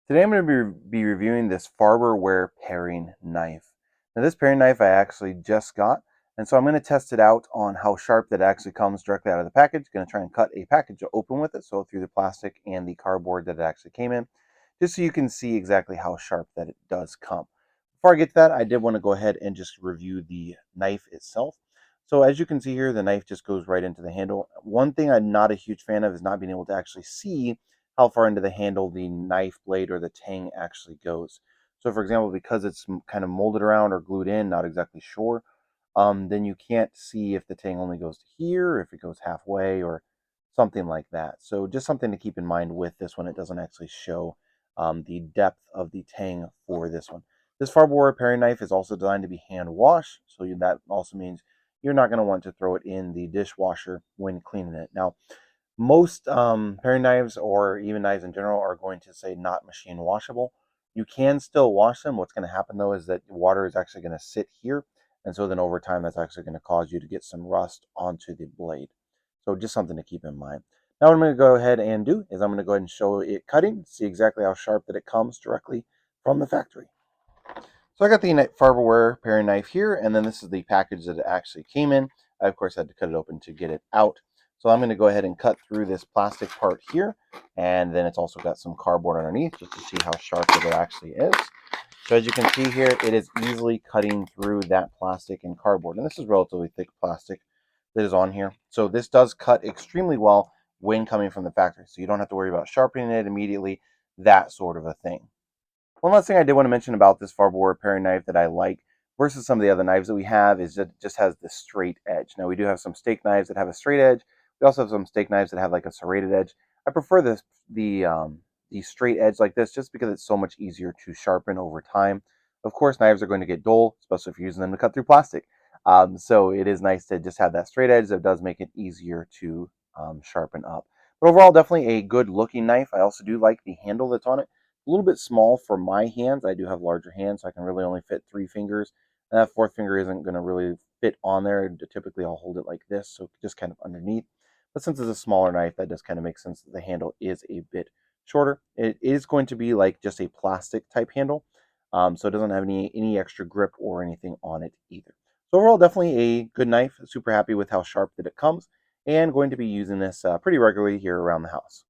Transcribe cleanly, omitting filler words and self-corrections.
Today I'm going to be reviewing this Farberware paring knife. Now this paring knife I actually just got, and so I'm going to test it out on how sharp that actually comes directly out of the package. Going to try and cut a package open with it, so through the plastic and the cardboard that it actually came in, just so you can see exactly how sharp that it does come. Before I get to that, I did want to go ahead and just review the knife itself. So as you can see here, the knife just goes right into the handle. One thing I'm not a huge fan of is not being able to actually see how far into the handle the knife blade or the tang actually goes. So for example, because it's kind of molded around or glued in, not exactly sure, then you can't see if the tang only goes to here, if it goes halfway, or something like that. So just something to keep in mind with this one. It doesn't actually show the depth of the tang for this one. This Farberware paring knife is also designed to be hand washed, so that also means you're not going to want to throw it in the dishwasher when cleaning it. Now, most paring knives or even knives in general are going to say not machine washable. You can still wash them. What's going to happen though is that water is actually going to sit here. And so then over time, that's actually going to cause you to get some rust onto the blade. So just something to keep in mind. Now what I'm going to go ahead and do is I'm going to go ahead and show it cutting, see exactly how sharp that it comes directly from the factory. So I got the Farberware paring knife here, and then this is the package that it actually came in. I, of course, had to cut it open to get it out. So I'm going to go ahead and cut through this plastic part here, and then it's also got some cardboard underneath just to see how sharp it actually is. So as you can see here, it is easily cutting through that plastic and cardboard. And this is relatively thick plastic that is on here. So this does cut extremely well when coming from the factory. So you don't have to worry about sharpening it immediately, that sort of a thing. One last thing I did want to mention about this Farberware paring knife that I like versus some of the other knives that we have is that it just has the straight edge. Now we do have some steak knives that have a straight edge. We also have some steak knives that have like a serrated edge. I prefer the straight edge like this just because it's so much easier to sharpen over time. Of course, knives are going to get dull, especially if you're using them to cut through plastic. So it is nice to just have that straight edge that does make it easier to sharpen up. But overall, definitely a good looking knife. I also do like the handle that's on it. A little bit small for my hands. I do have larger hands, so I can really only fit 3 fingers. And that fourth finger isn't going to really fit on there. Typically, I'll hold it like this, so just kind of underneath. But since it's a smaller knife, that does kind of make sense that the handle is a bit shorter. It is going to be like just a plastic type handle, so it doesn't have any extra grip or anything on it either. So overall, definitely a good knife. Super happy with how sharp that it comes, and going to be using this pretty regularly here around the house.